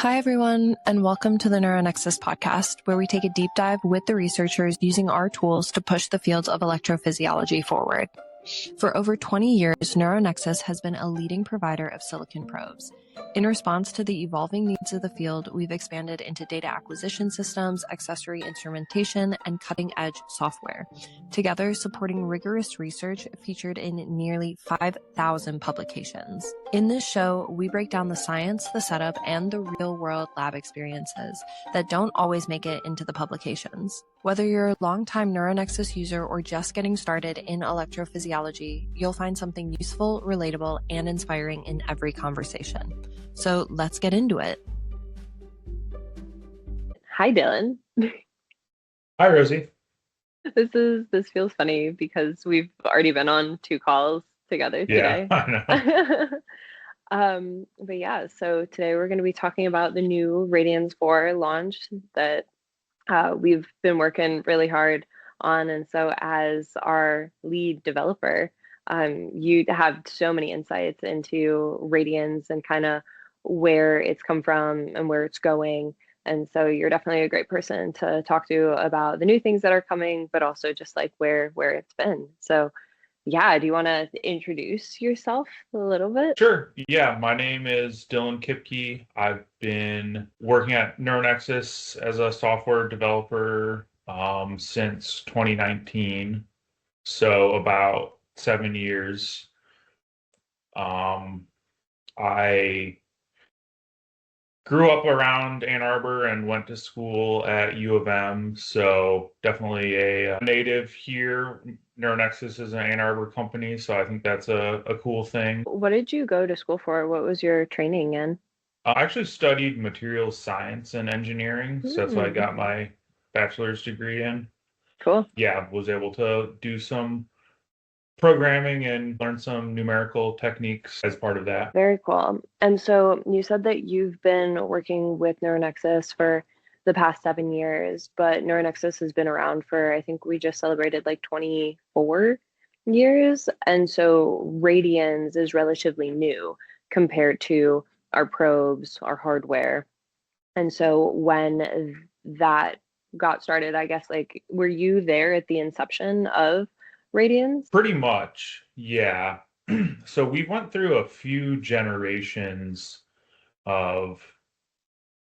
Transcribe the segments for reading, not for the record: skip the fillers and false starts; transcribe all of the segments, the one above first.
Hi, everyone, and welcome to the NeuroNexus podcast, where we take a deep dive with the researchers using our tools to push the fields of electrophysiology forward. For over 20 years, NeuroNexus has been a leading provider of silicon probes. In response to the evolving needs of the field, we've expanded into data acquisition systems, accessory instrumentation, and cutting-edge software, together supporting rigorous research featured in nearly 5,000 publications. In this show, we break down the science, the setup, and the real-world lab experiences that don't always make it into the publications. Whether you're a longtime NeuroNexus user or just getting started in electrophysiology, you'll find something useful, relatable, and inspiring in every conversation. So let's get into it. Hi, Dylan. Hi, Rosie. This feels funny because we've already been on 2 calls together today. I know. But yeah, so today we're going to be talking about the new Radiens 4 launch that we've been working really hard on. And so as our lead developer, you have so many insights into Radiens and kind of where it's come from and where it's going. And so you're definitely a great person to talk to about the new things that are coming, but also just like where it's been. So yeah, do you want to introduce yourself a little bit? Sure. Yeah, my name is Dylan Kipke. I've been working at NeuroNexus as a software developer since 2019, so about 7 years. I grew up around Ann Arbor and went to school at U of M, so definitely a native here. NeuroNexus is an Ann Arbor company, so I think that's a cool thing. What did you go to school for? What was your training in? I actually studied materials science and engineering, so that's what I got my bachelor's degree in. Cool. Yeah, was able to do some programming and learn some numerical techniques as part of that. Very cool. And so you said that you've been working with NeuroNexus for the past 7 years, but NeuroNexus has been around for, I think we just celebrated like 24 years. And so Radiens is relatively new compared to our probes, our hardware. And so when that got started, I guess, like, were you there at the inception of Radiens? Pretty much, yeah. So we went through a few generations of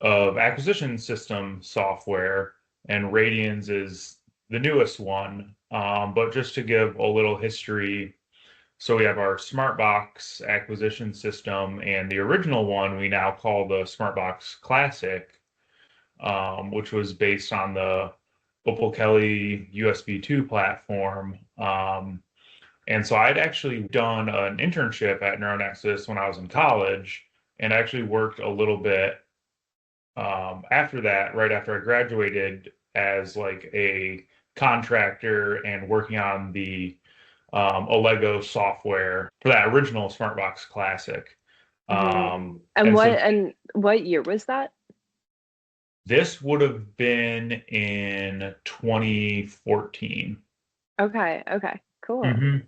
acquisition system software, and Radiens is the newest one. But just to give a little history, so we have our SmartBox acquisition system, and the original one we now call the SmartBox Classic, which was based on the Opal Kelly USB 2 platform. And so I'd actually done an internship at NeuroNexus when I was in college, and actually worked a little bit after that, right after I graduated, as like a contractor and working on the Lego software for that original SmartBox Classic. And so what year was that? this would have been in 2014. Okay, cool.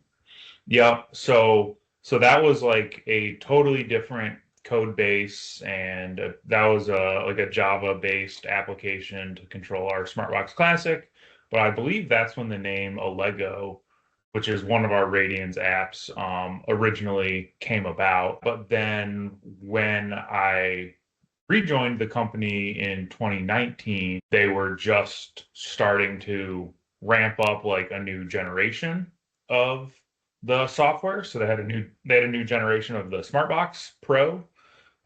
Yep. So that was like a totally different code base, and that was like a Java-based application to control our SmartBox Classic. But I believe that's when the name Lego, which is one of our Radiens apps, originally came about. But then when I rejoined the company in 2019, they were just starting to ramp up like a new generation of the software. So they had a new generation of the SmartBox Pro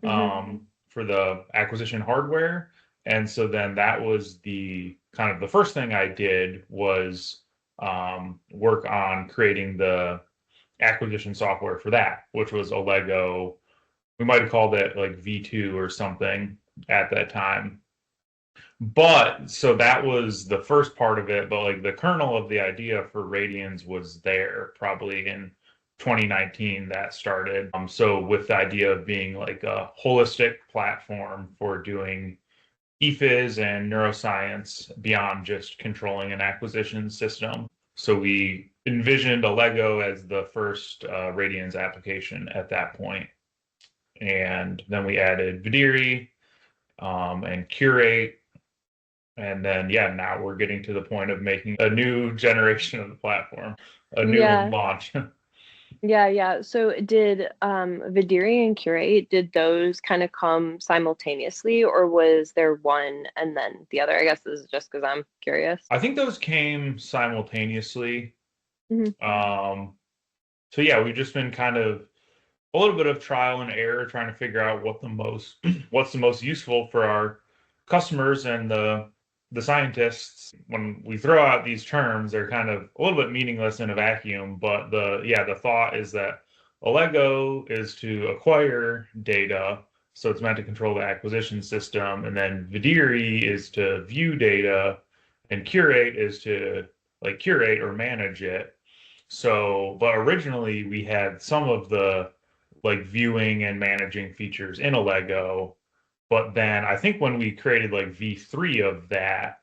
for the acquisition hardware. And so then that was the kind of the first thing I did was work on creating the acquisition software for that, which was a Lego. We might have called it like V2 or something at that time. But so that was the first part of it, but like the kernel of the idea for Radiens was there probably in 2019 that started. So with the idea of being like a holistic platform for doing ephys and neuroscience beyond just controlling an acquisition system. So we envisioned a Lego as the first Radiens application at that point. And then we added Vidiri and curate. And then, yeah, now we're getting to the point of making a new generation of the platform, a new Yeah. launch. Yeah. So did Vidiri and Curate, did those kind of come simultaneously, or was there one and then the other? I guess this is just because I'm curious. I think those came simultaneously. Hmm. Um, so yeah, we've just been kind of a little bit of trial and error trying to figure out what's the most useful for our customers and the scientists. When we throw out these terms, they're kind of a little bit meaningless in a vacuum, but the thought is that Alego is to acquire data, so it's meant to control the acquisition system, and then Vidiri is to view data, and Curate is to like curate or manage it. So, but originally we had some of the like viewing and managing features in a Lego. But then I think when we created like V3 of that,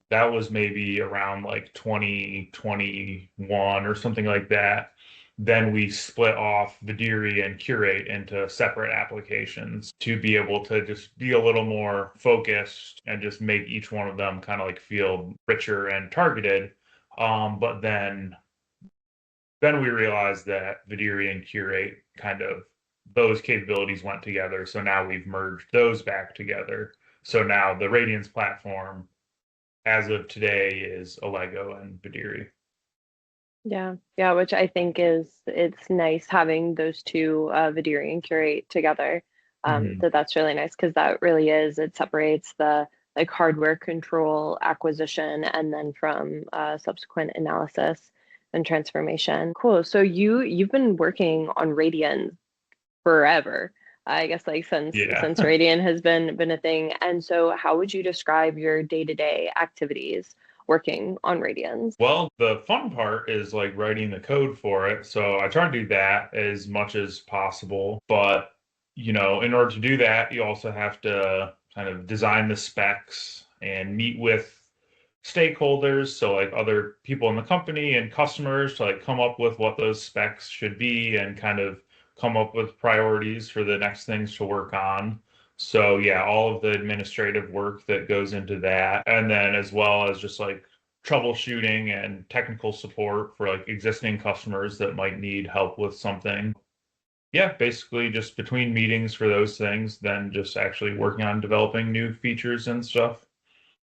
that was maybe around like 2021 or something like that. Then we split off Vidiri and Curate into separate applications to be able to just be a little more focused and just make each one of them kind of like feel richer and targeted. But then we realized that Vidiri and Curate kind of those capabilities went together. So now we've merged those back together. So now the Radiens platform, as of today, is Alego and Vidiri. Yeah, which I think it's nice having those two, Vidiri and Curate together. Hmm. That's really nice because that really is, it separates the like hardware control acquisition and then from subsequent analysis and transformation. Cool. So you've been working on Radian forever. I guess like Yeah. since Radian has been a thing. And so how would you describe your day-to-day activities working on Radians? Well, the fun part is like writing the code for it. So I try to do that as much as possible. But, in order to do that, you also have to kind of design the specs and meet with stakeholders. So like other people in the company and customers to like come up with what those specs should be and kind of come up with priorities for the next things to work on. So yeah, all of the administrative work that goes into that. And then as well as just like troubleshooting and technical support for like existing customers that might need help with something. Yeah, basically just between meetings for those things, then just actually working on developing new features and stuff.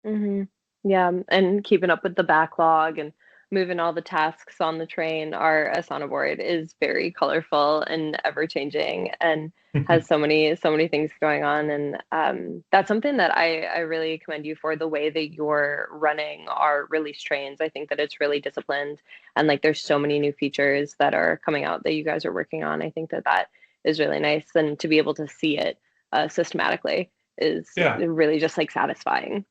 Hmm. Yeah, and keeping up with the backlog and moving all the tasks on the train. Our Asana board is very colorful and ever changing and has so many things going on. And that's something that I really commend you for, the way that you're running our release trains. I think that it's really disciplined and like there's so many new features that are coming out that you guys are working on. I think that that is really nice, and to be able to see it systematically is Yeah. really just like satisfying.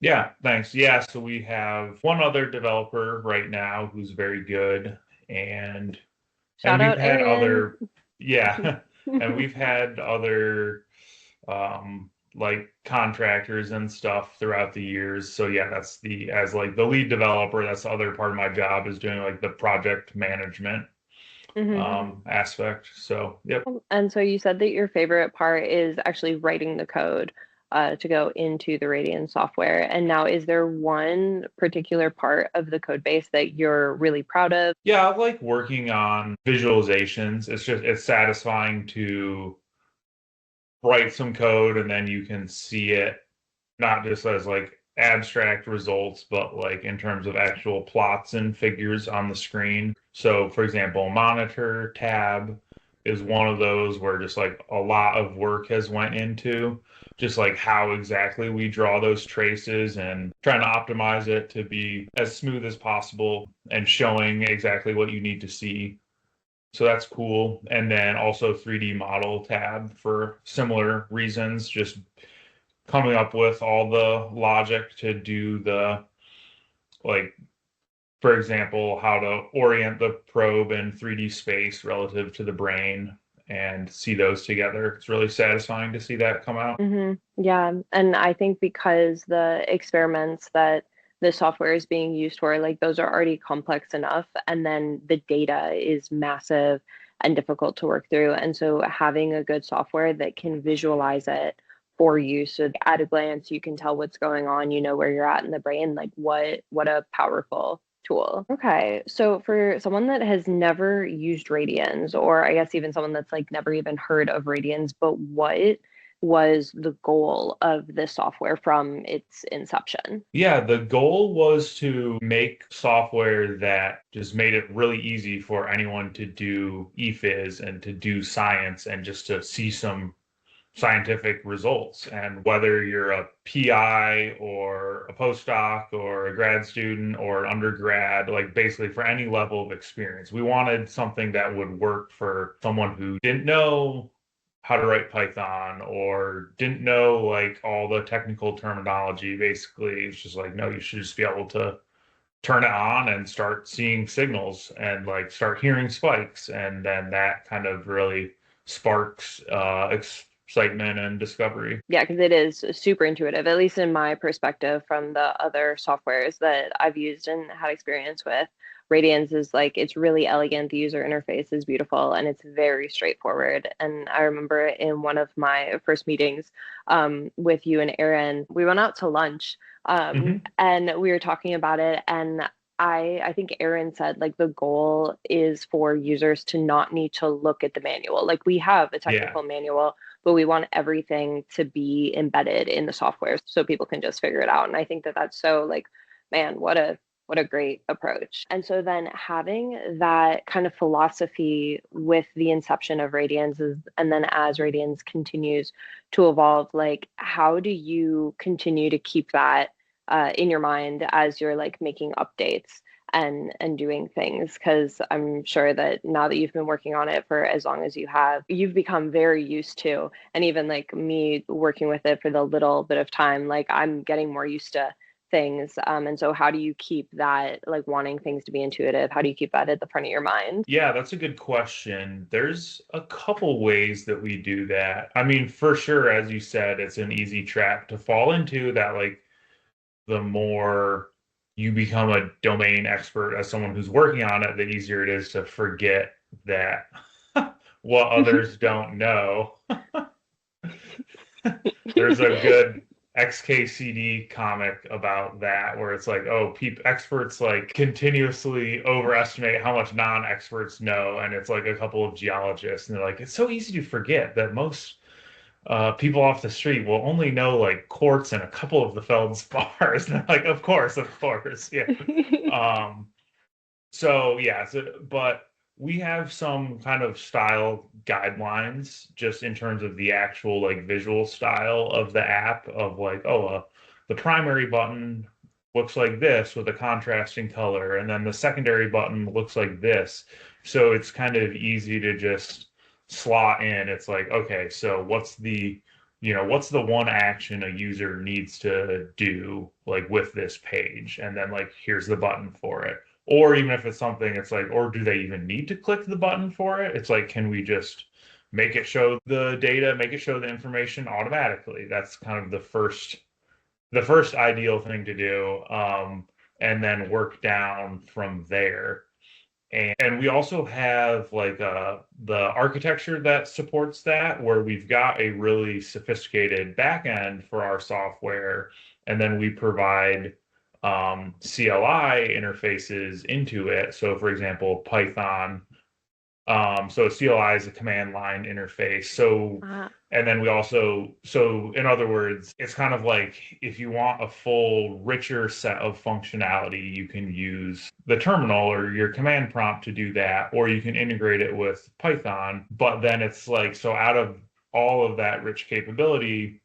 Yeah, thanks. Yeah, so we have one other developer right now who's very good, and Shout we've out had Aaron. other, yeah, and we've had other like contractors and stuff throughout the years. So yeah, that's the as like the lead developer, that's the other part of my job is doing like the project management Hmm. aspect. So yep. And so you said that your favorite part is actually writing the code to go into the Radian software. And now, is there one particular part of the code base that you're really proud of? Yeah, I like working on visualizations. It's satisfying to write some code and then you can see it not just as like abstract results, but like in terms of actual plots and figures on the screen. So, for example, monitor tab is one of those where just like a lot of work has went into just like how exactly we draw those traces and trying to optimize it to be as smooth as possible and showing exactly what you need to see. So that's cool. And then also 3D model tab for similar reasons, just coming up with all the logic to do the like for example how to orient the probe in 3D space relative to the brain and see those together. It's really satisfying to see that come out. Yeah, and I think because the experiments that the software is being used for, like those are already complex enough, and then the data is massive and difficult to work through. And so having a good software that can visualize it for you. So at a glance, you can tell what's going on, you know where you're at in the brain. Like what a powerful tool. Okay. So for someone that has never used Radians, or I guess even someone that's like never even heard of Radians, but what was the goal of this software from its inception? Yeah, the goal was to make software that just made it really easy for anyone to do ephys and to do science and just to see some scientific results. And whether you're a PI or a postdoc or a grad student or undergrad, like basically for any level of experience, we wanted something that would work for someone who didn't know how to write Python or didn't know like all the technical terminology. Basically, it's just like, no, you should just be able to turn it on and start seeing signals and like start hearing spikes. And then that kind of really sparks excitement and discovery. Yeah, because it is super intuitive, at least in my perspective from the other softwares that I've used and had experience with. Radiance is like, it's really elegant. The user interface is beautiful and it's very straightforward. And I remember in one of my first meetings with you and Aaron, we went out to lunch and we were talking about it. And I think Aaron said like the goal is for users to not need to look at the manual. Like we have a technical manual, but we want everything to be embedded in the software so people can just figure it out. And I think that that's so like, man, what a great approach. And so then having that kind of philosophy with the inception of Radians is, and then as Radians continues to evolve, like how do you continue to keep that in your mind as you're like making updates and doing things? Because I'm sure that now that you've been working on it for as long as you have, you've become very used to, and even like me working with it for the little bit of time, like I'm getting more used to things. And so how do you keep that, like wanting things to be intuitive? How do you keep that at the front of your mind? Yeah, that's a good question. There's a couple ways that we do that. I mean, for sure, as you said, it's an easy trap to fall into that, like, the more you become a domain expert as someone who's working on it, the easier it is to forget that what others don't know. There's a good XKCD comic about that where it's like, oh, experts like continuously overestimate how much non-experts know, and it's like a couple of geologists, and they're like, it's so easy to forget that most people off the street will only know like quartz and a couple of the feldspars. And they're like, of course, yeah. So yeah, but we have some kind of style guidelines just in terms of the actual like visual style of the app of like, the primary button looks like this with a contrasting color, and then the secondary button looks like this. So it's kind of easy to just slot in. It's like, okay, so what's the one action a user needs to do like with this page? And then like, here's the button for it. Or even if it's something, it's like, or do they even need to click the button for it? It's like, can we just make it show the data, make it show the information automatically? That's kind of the first ideal thing to do. And then work down from there. And we also have like the architecture that supports that, where we've got a really sophisticated backend for our software, and then we provide CLI interfaces into it. So, for example, Python. So CLI is a command line interface. So, and then we also, so in other words, it's kind of like if you want a full, richer set of functionality, you can use the terminal or your command prompt to do that, or you can integrate it with Python. But then it's like, so out of all of that rich capability,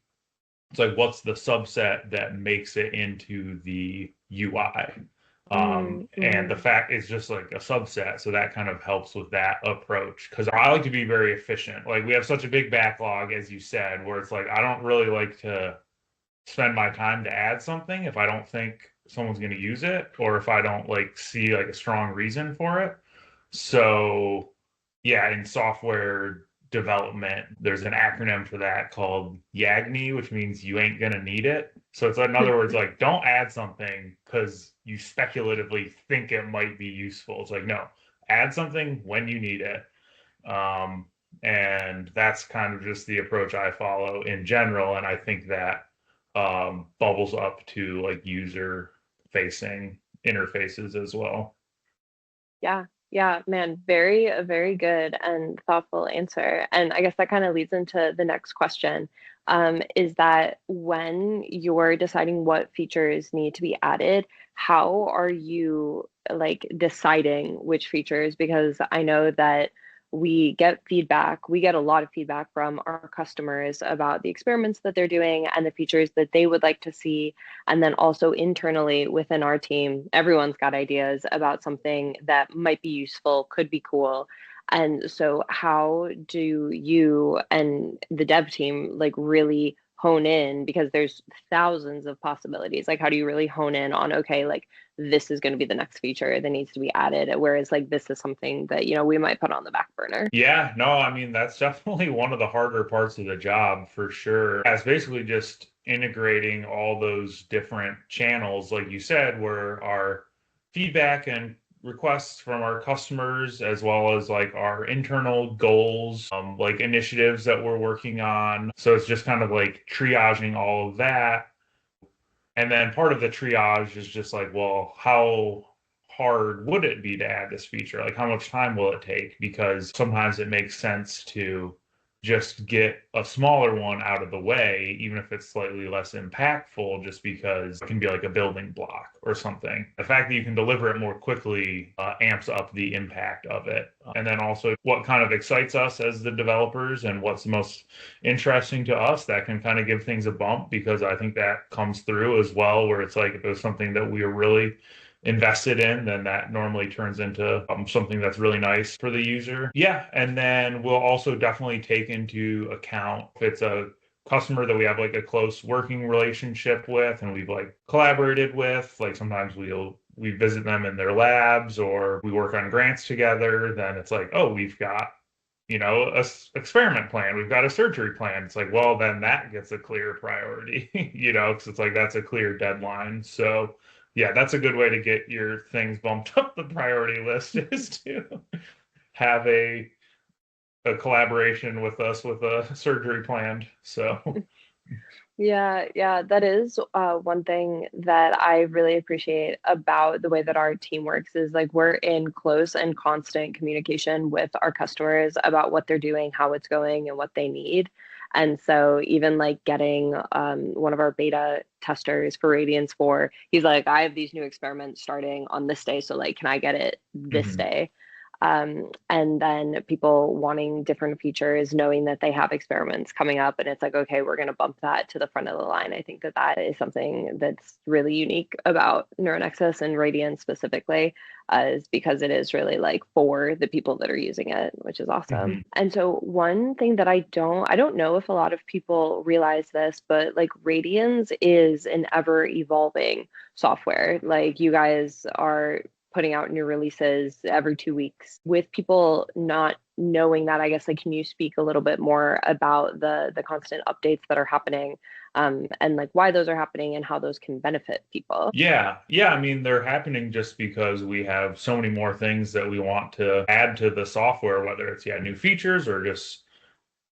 it's like, what's the subset that makes it into the UI? And the fact is just like a subset. So that kind of helps with that approach. Because I like to be very efficient. Like we have such a big backlog, as you said, where it's like, I don't really like to spend my time to add something if I don't think someone's going to use it, or if I don't like see like a strong reason for it. So yeah, in software development, there's an acronym for that called YAGNI, which means you ain't gonna need it. So it's in other words, like, don't add something because you speculatively think it might be useful. It's like, no, add something when you need it. And that's kind of just the approach I follow in general. And I think that bubbles up to like user facing interfaces as well. Yeah, yeah, man, very good and thoughtful answer. And I guess that kind of leads into the next question, is that when you're deciding what features need to be added, how are you like deciding which features? Because I know that we get feedback, we get a lot of feedback from our customers about the experiments that they're doing and the features that they would like to see. And then also internally within our team, everyone's got ideas about something that might be useful, could be cool. And so, how do you and the dev team like really hone in? Because there's thousands of possibilities. Like, how do you really hone in on, okay, like this is going to be the next feature that needs to be added, whereas like this is something that, we might put on the back burner? Yeah, no, I mean, that's definitely one of the harder parts of the job for sure. It's basically just integrating all those different channels, like you said, where our feedback and requests from our customers, as well as like our internal goals, like initiatives that we're working on. So it's just kind of like triaging all of that. And then part of the triage is just like, well, how hard would it be to add this feature? Like, how much time will it take? Because sometimes it makes sense to just get a smaller one out of the way, even if it's slightly less impactful, just because it can be like a building block or something. The fact that you can deliver it more quickly amps up the impact of it. And then also what kind of excites us as the developers and what's the most interesting to us, that can kind of give things a bump, because I think that comes through as well, where it's like if there's something that we are really invested in, then that normally turns into something that's really nice for the user. Yeah, and then we'll also definitely take into account if it's a customer that we have like a close working relationship with and we've like collaborated with, like sometimes we visit them in their labs or we work on grants together, then it's like, oh, we've got a experiment plan, we've got a surgery plan. It's like, well, then that gets a clear priority, because it's like that's a clear deadline. So yeah, that's a good way to get your things bumped up the priority list, is to have a collaboration with us with a surgery planned. So Yeah, yeah, that is one thing that I really appreciate about the way that our team works is like we're in close and constant communication with our customers about what they're doing, how it's going, and what they need. And so even like getting one of our beta testers for Radiance 4, he's like, I have these new experiments starting on this day, so like, can I get it this mhm. day? And then people wanting different features, knowing that they have experiments coming up, and it's like, okay, we're going to bump that to the front of the line. I think that that is something that's really unique about NeuroNexus and Radiant specifically, is because it is really like for the people that are using it, which is awesome. Mhm. And so one thing that I don't know if a lot of people realize this, but like Radians is an ever evolving software. Like you guys are putting out new releases every 2 weeks. With people not knowing that, I guess, like, can you speak a little bit more about the constant updates that are happening, and like why those are happening and how those can benefit people? Yeah, I mean, they're happening just because we have so many more things that we want to add to the software, whether it's new features or just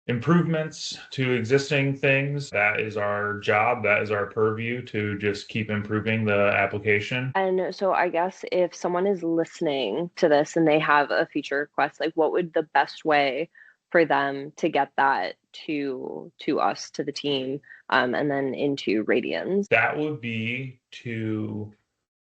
improvements to existing things. That is our job. That is our purview, to just keep improving the application. And so I guess if someone is listening to this and they have a feature request, like what would the best way for them to get that to us, to the team, and then into Radians? That would be to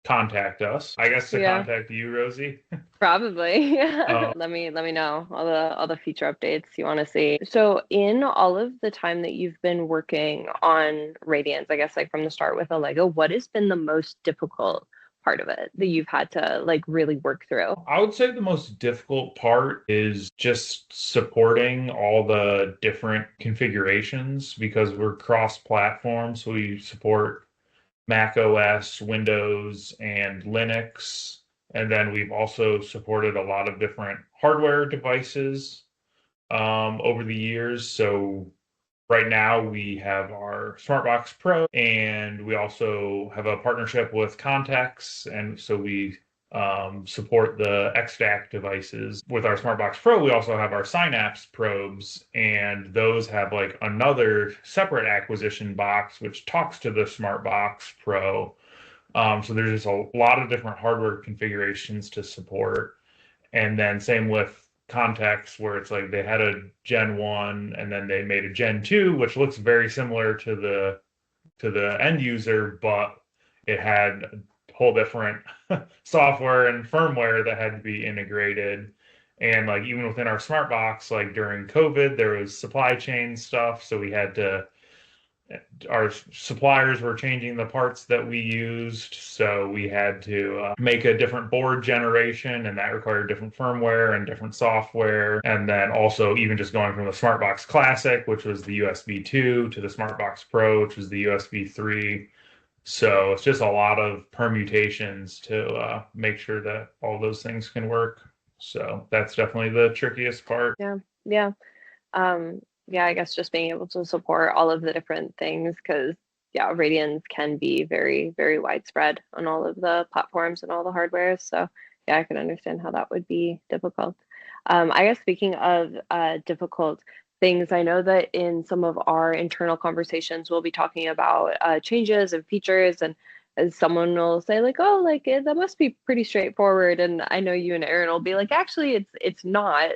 contact us. I guess to Yeah. contact you, Rosie. Probably. Uh, Let me know all the feature updates you want to see. So in all of the time that you've been working on Radiance, I guess like from the start with a Lego, what has been the most difficult part of it that you've had to like really work through? I would say the most difficult part is just supporting all the different configurations, because we're cross-platform. So we support Mac OS, Windows, and Linux. And then we've also supported a lot of different hardware devices over the years. So right now we have our SmartBox Pro, and we also have a partnership with Context. And so we support the XDAC devices. With our SmartBox Pro, we also have our Synapse probes, and those have like another separate acquisition box which talks to the SmartBox Pro. So there's just a lot of different hardware configurations to support. And then same with Context, where it's like they had a Gen 1 and then they made a Gen 2, which looks very similar to the end user, but it had a whole different software and firmware that had to be integrated. And like even within our smart box, like during COVID, there was supply chain stuff. So we had to, our suppliers were changing the parts that we used. So we had to make a different board generation, and that required different firmware and different software. And then also even just going from the SmartBox Classic, which was the USB 2, to the SmartBox Pro, which was the USB 3. So it's just a lot of permutations to make sure that all those things can work. So that's definitely the trickiest part. Yeah. Yeah. Yeah, I guess just being able to support all of the different things, because yeah, Radiens can be very, very widespread on all of the platforms and all the hardware. So yeah, I can understand how that would be difficult. I guess speaking of difficult things, I know that in some of our internal conversations, we'll be talking about changes and features, and as someone will say like, oh, like that must be pretty straightforward. And I know you and Aaron will be like, actually, it's not.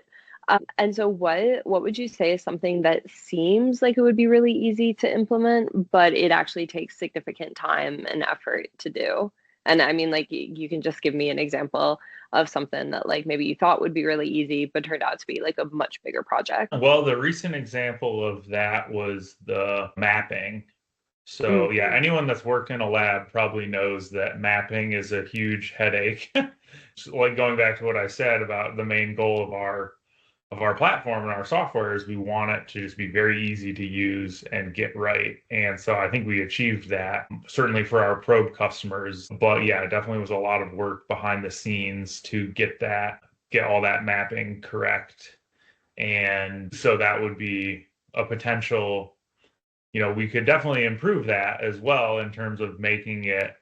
And so what would you say is something that seems like it would be really easy to implement, but it actually takes significant time and effort to do? And I mean, like, you can just give me an example of something that like maybe you thought would be really easy, but turned out to be like a much bigger project. Well, the recent example of that was the mapping. So yeah, anyone that's worked in a lab probably knows that mapping is a huge headache. Like going back to what I said about the main goal of our platform and our software is we want it to just be very easy to use and get right. And so I think we achieved that, certainly for our probe customers. But yeah, it definitely was a lot of work behind the scenes to get all that mapping correct. And so that would be a potential, we could definitely improve that as well in terms of making it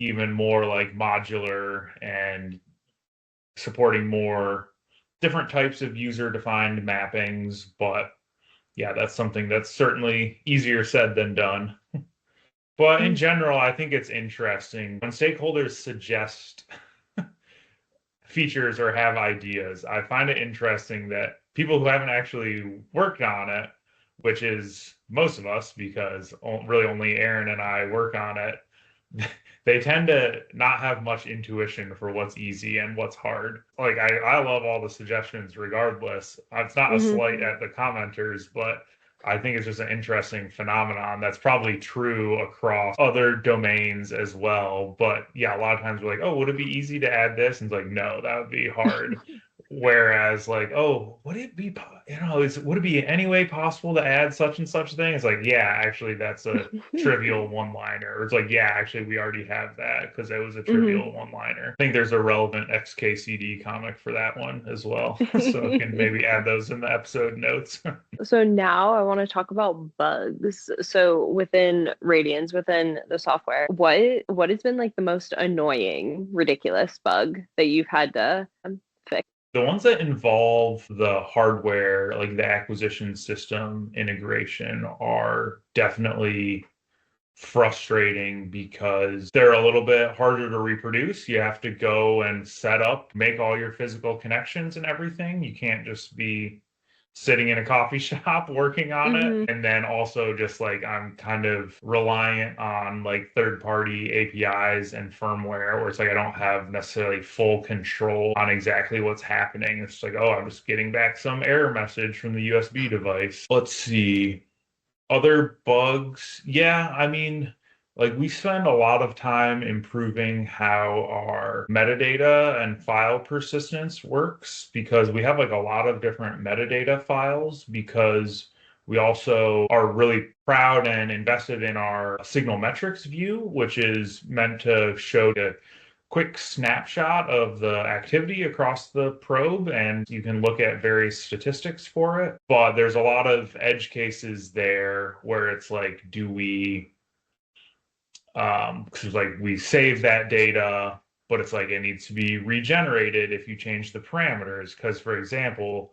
even more like modular and supporting more different types of user-defined mappings. But yeah, that's something that's certainly easier said than done. But in general, I think it's interesting when stakeholders suggest features or have ideas. I find it interesting that people who haven't actually worked on it, which is most of us, because really only Aaron and I work on it, they tend to not have much intuition for what's easy and what's hard. Like I love all the suggestions regardless. It's not a slight at the commenters, but I think it's just an interesting phenomenon that's probably true across other domains as well. But yeah, a lot of times we're like, oh, would it be easy to add this? And it's like, no, that would be hard. Whereas like, oh, would it be, would it be in any way possible to add such and such thing? It's like, yeah, actually that's a trivial one-liner. Or it's like, yeah, actually we already have that because it was a trivial one-liner. I think there's a relevant XKCD comic for that one as well. So we can maybe add those in the episode notes. So now I want to talk about bugs. So within Radiens, within the software, what has been like the most annoying, ridiculous bug that you've had to fix? The ones that involve the hardware, like the acquisition system integration, are definitely frustrating because they're a little bit harder to reproduce. You have to go and set up, make all your physical connections and everything. You can't just be sitting in a coffee shop working on it. And then also just like I'm kind of reliant on like third-party APIs and firmware where it's like I don't have necessarily full control on exactly what's happening. It's like, oh, I'm just getting back some error message from the USB device. Let's see. Other bugs. Yeah, I mean, like we spend a lot of time improving how our metadata and file persistence works because we have like a lot of different metadata files because we also are really proud and invested in our signal metrics view, which is meant to show a quick snapshot of the activity across the probe, and you can look at various statistics for it. But there's a lot of edge cases there where it's like, do we because like we save that data but it's like it needs to be regenerated if you change the parameters. Because, for example,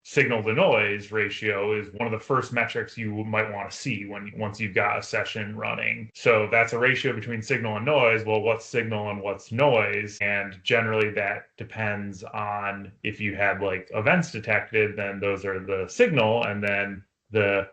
signal to noise ratio is one of the first metrics you might want to see once you've got a session running. So that's a ratio between signal and noise. Well, what's signal and what's noise? And generally that depends on if you had like events detected, then those are the signal, and then the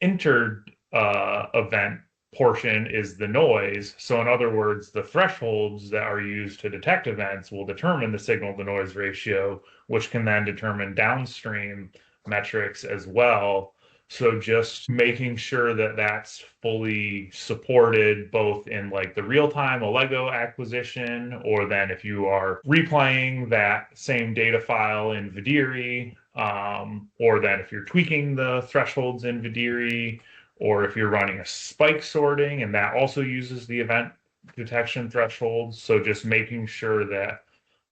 inter event portion is the noise. So in other words, the thresholds that are used to detect events will determine the signal to noise ratio, which can then determine downstream metrics as well. So just making sure that that's fully supported both in like the real-time Allego acquisition, or then if you are replaying that same data file in Vidiri, or then if you're tweaking the thresholds in Vidiri, or if you're running a spike sorting and that also uses the event detection thresholds. So just making sure that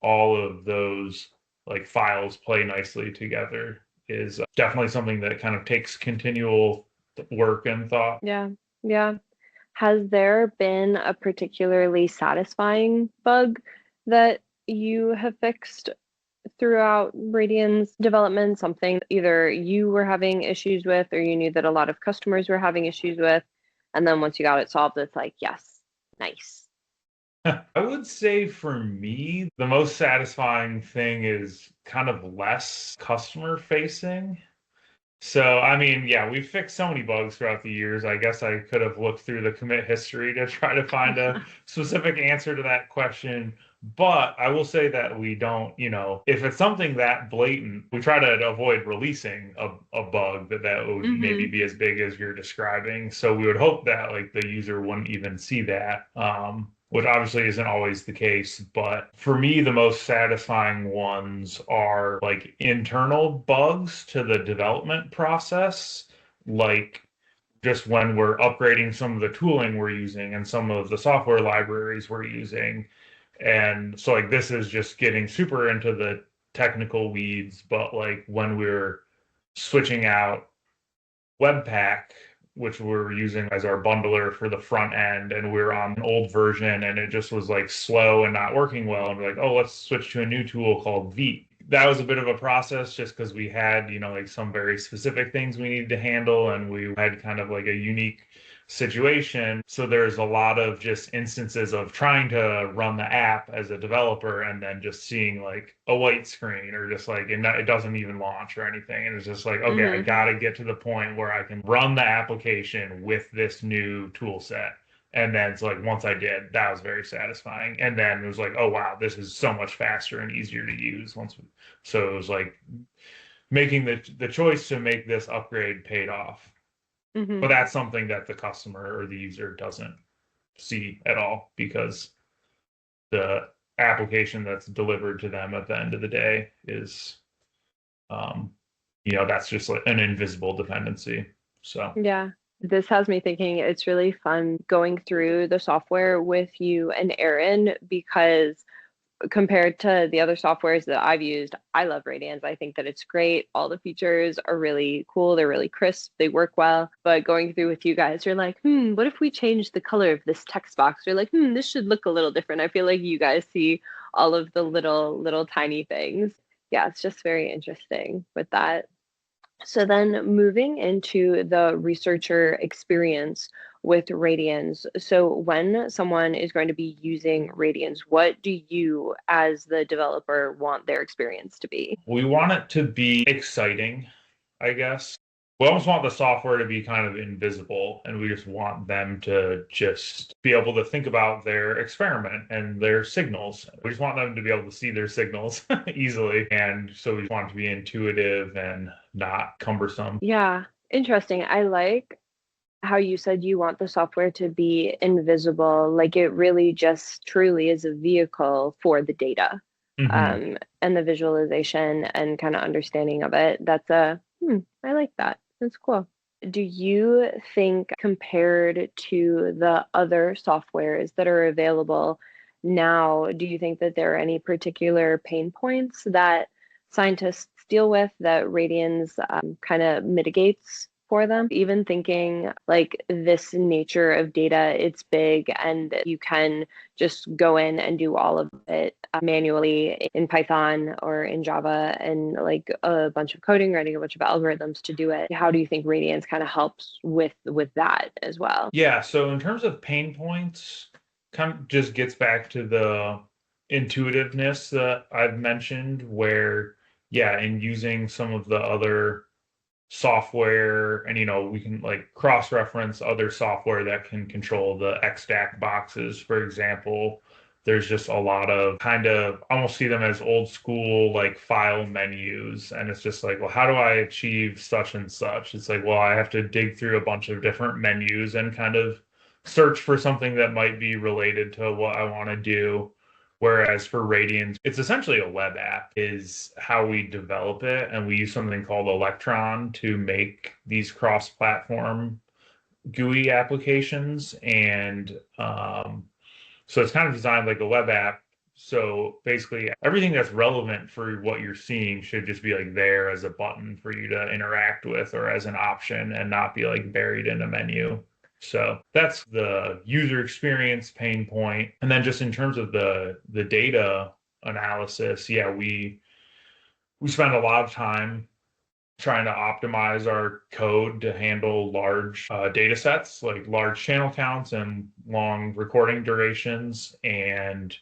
all of those like files play nicely together is definitely something that kind of takes continual work and thought. Yeah. Yeah. Has there been a particularly satisfying bug that you have fixed throughout Radian's development, something either you were having issues with or you knew that a lot of customers were having issues with, and then once you got it solved, it's like, yes, nice. I would say for me, the most satisfying thing is kind of less customer facing. So, I mean, yeah, we've fixed so many bugs throughout the years. I guess I could have looked through the commit history to try to find a specific answer to that question. But I will say that we don't, if it's something that blatant, we try to avoid releasing a bug that would maybe be as big as you're describing. So we would hope that like the user wouldn't even see that. Which obviously isn't always the case. But for me, the most satisfying ones are like internal bugs to the development process, like just when we're upgrading some of the tooling we're using and some of the software libraries we're using. And so like this is just getting super into the technical weeds, but like when we're switching out Webpack, which we're using as our bundler for the front end, and we're on an old version and it just was like slow and not working well, and we're like, oh, let's switch to a new tool called Veet. That was a bit of a process just because we had like some very specific things we needed to handle, and we had kind of like a unique situation. So there's a lot of just instances of trying to run the app as a developer and then just seeing like a white screen, or just like it doesn't even launch or anything. And it's just like, okay, I got to get to the point where I can run the application with this new tool set. And then it's like, once I did, that was very satisfying. And then it was like, oh, wow, this is so much faster and easier to use. So it was like making the choice to make this upgrade paid off. But that's something that the customer or the user doesn't see at all, because the application that's delivered to them at the end of the day is, that's just like an invisible dependency. So yeah, this has me thinking it's really fun going through the software with you and Aaron, because compared to the other softwares that I've used, I love Radians. I think that it's great. All the features are really cool. They're really crisp. They work well. But going through with you guys, you're like, what if we change the color of this text box? You're like, this should look a little different. I feel like you guys see all of the little tiny things. Yeah, it's just very interesting with that. So then moving into the researcher experience with Radians. So when someone is going to be using Radians, what do you as the developer want their experience to be? We want it to be exciting, I guess. We almost want the software to be kind of invisible, and we just want them to just be able to think about their experiment and their signals. We just want them to be able to see their signals easily. And so we want it to be intuitive and not cumbersome. Yeah, interesting. I like how you said you want the software to be invisible. Like it really just truly is a vehicle for the data, and the visualization and kind of understanding of it. That's I like that. That's cool. Do you think, compared to the other softwares that are available now, do you think that there are any particular pain points that scientists deal with that Radians kind of mitigates for them. Even thinking like this nature of data, it's big and you can just go in and do all of it manually in Python or in Java and like a bunch of coding, writing a bunch of algorithms to do it. How do you think Radiance kind of helps with that as well? Yeah, so in terms of pain points, kind of just gets back to the intuitiveness that I've mentioned, where, yeah, in using some of the other software, and we can like cross-reference other software that can control the XStack boxes, for example. There's just a lot of kind of almost see them as old school like file menus, and it's just like, well, how do I achieve such and such? It's like, well, I have to dig through a bunch of different menus and kind of search for something that might be related to what I want to do. Whereas for Radians, it's essentially a web app is how we develop it. And we use something called Electron to make these cross-platform GUI applications. And so it's kind of designed like a web app. So basically everything that's relevant for what you're seeing should just be like there as a button for you to interact with or as an option and not be like buried in a menu. So that's the user experience pain point. And then just in terms of the data analysis, yeah, we spend a lot of time trying to optimize our code to handle large data sets, like large channel counts and long recording durations. And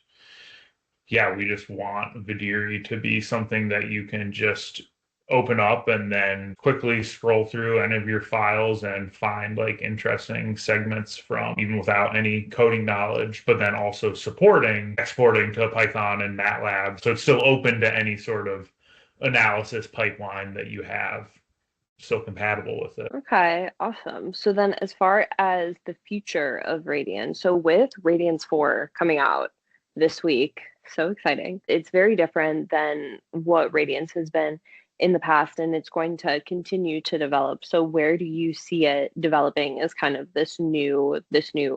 yeah, we just want Vidiri to be something that you can just open up and then quickly scroll through any of your files and find like interesting segments from, even without any coding knowledge, but then also supporting exporting to Python and MATLAB. So it's still open to any sort of analysis pipeline that you have, still compatible with it. Okay, awesome. So then as far as the future of Radian, so with Radiance 4 coming out this week, so exciting. It's very different than what Radiance has been in the past, and it's going to continue to develop. So where do you see it developing as kind of this new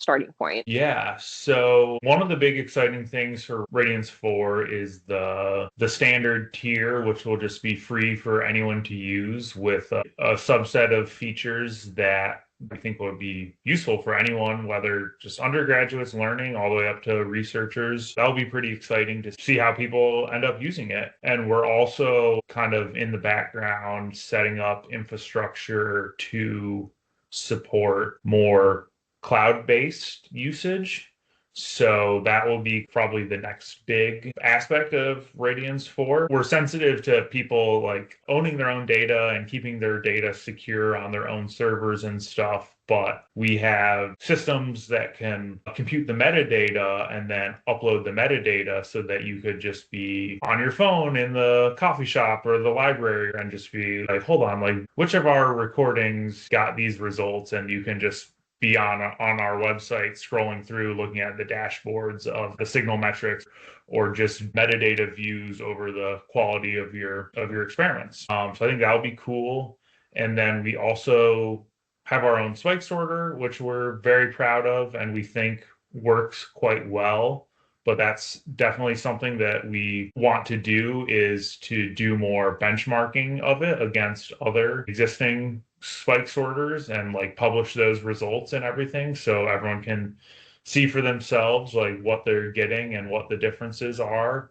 starting point? Yeah, so one of the big exciting things for Radiance 4 is the standard tier, which will just be free for anyone to use with a subset of features that I think would be useful for anyone, whether just undergraduates learning all the way up to researchers. That'll be pretty exciting to see how people end up using it. And we're also kind of in the background setting up infrastructure to support more cloud-based usage. So that will be probably the next big aspect of Radiance 4. We're sensitive to people like owning their own data and keeping their data secure on their own servers and stuff. But we have systems that can compute the metadata and then upload the metadata so that you could just be on your phone in the coffee shop or the library and just be like, hold on, like which of our recordings got these results? And you can just be on our website scrolling through looking at the dashboards of the signal metrics or just metadata views over the quality of your experiments. So I think that'll be cool. And then we also have our own spike sorter, which we're very proud of and we think works quite well. But that's definitely something that we want to do, is to do more benchmarking of it against other existing spike sorters and like publish those results and everything so everyone can see for themselves like what they're getting and what the differences are.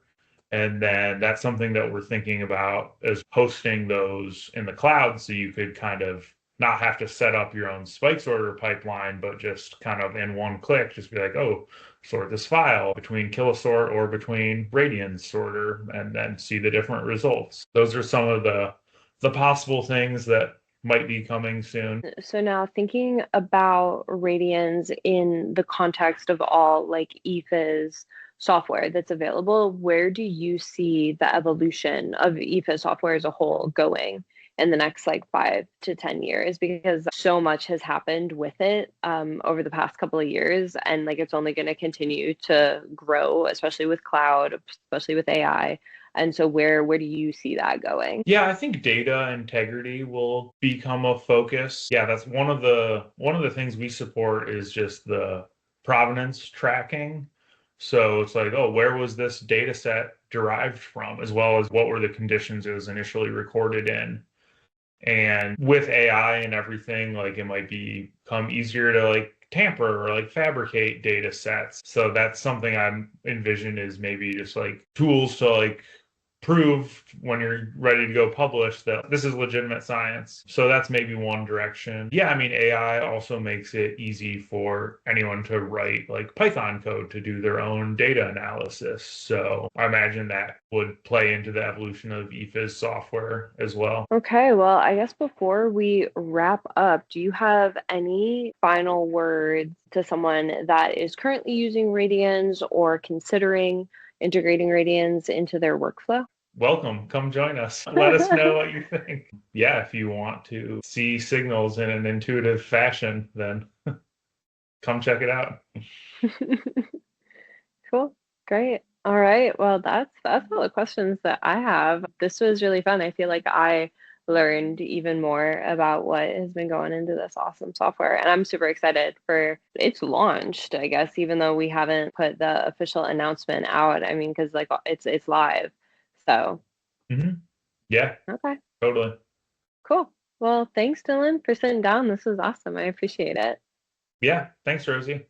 And then that's something that we're thinking about, is hosting those in the cloud so you could kind of not have to set up your own spike sorter pipeline, but just kind of in one click, just be like, oh, sort this file between Kilosort or between Radians sorter, and then see the different results. Those are some of the possible things that might be coming soon. So now thinking about Radians in the context of all like ephys software that's available, where do you see the evolution of ephys software as a whole going in the next like 5 to 10 years? Because so much has happened with it over the past couple of years, and like it's only going to continue to grow, especially with cloud, especially with AI. And so where do you see that going? Yeah, I think data integrity will become a focus. Yeah, that's one of the things we support is just the provenance tracking. So it's like, oh, where was this data set derived from, as well as what were the conditions it was initially recorded in. And with AI and everything, like it might become easier to like tamper or like fabricate data sets. So that's something I'm envision is maybe just like tools to like prove when you're ready to go publish that this is legitimate science. So that's maybe one direction. Yeah, I mean, AI also makes it easy for anyone to write like Python code to do their own data analysis. So I imagine that would play into the evolution of ephys software as well. Okay, well, I guess before we wrap up, do you have any final words to someone that is currently using Radiens or considering integrating Radiens into their workflow? Welcome. Come join us. Let us know what you think. Yeah, if you want to see signals in an intuitive fashion, then come check it out. Cool. Great. All right. Well, that's all the questions that I have. This was really fun. I feel like I learned even more about what has been going into this awesome software, and I'm super excited for it's launched, I guess, even though we haven't put the official announcement out. I mean, because like it's live. So, Yeah, okay. totally. Cool. Well, thanks, Dylan, for sitting down. This was awesome. I appreciate it. Yeah, thanks, Rosie.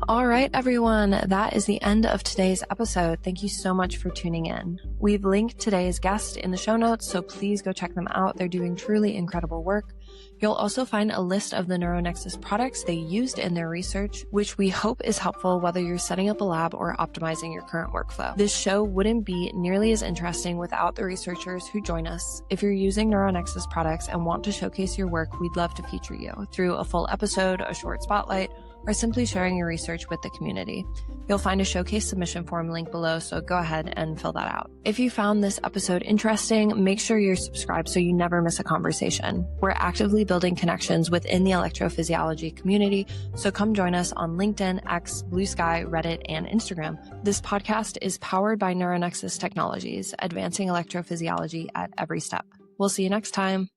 All right, everyone, that is the end of today's episode. Thank you so much for tuning in. We've linked today's guest in the show notes, so please go check them out. They're doing truly incredible work. You'll also find a list of the NeuroNexus products they used in their research, which we hope is helpful whether you're setting up a lab or optimizing your current workflow. This show wouldn't be nearly as interesting without the researchers who join us. If you're using NeuroNexus products and want to showcase your work, we'd love to feature you through a full episode, a short spotlight, or simply sharing your research with the community. You'll find a showcase submission form link below, so go ahead and fill that out. If you found this episode interesting, make sure you're subscribed so you never miss a conversation. We're actively building connections within the electrophysiology community, so come join us on LinkedIn, X, Blue Sky, Reddit, and Instagram. This podcast is powered by NeuroNexus Technologies, advancing electrophysiology at every step. We'll see you next time.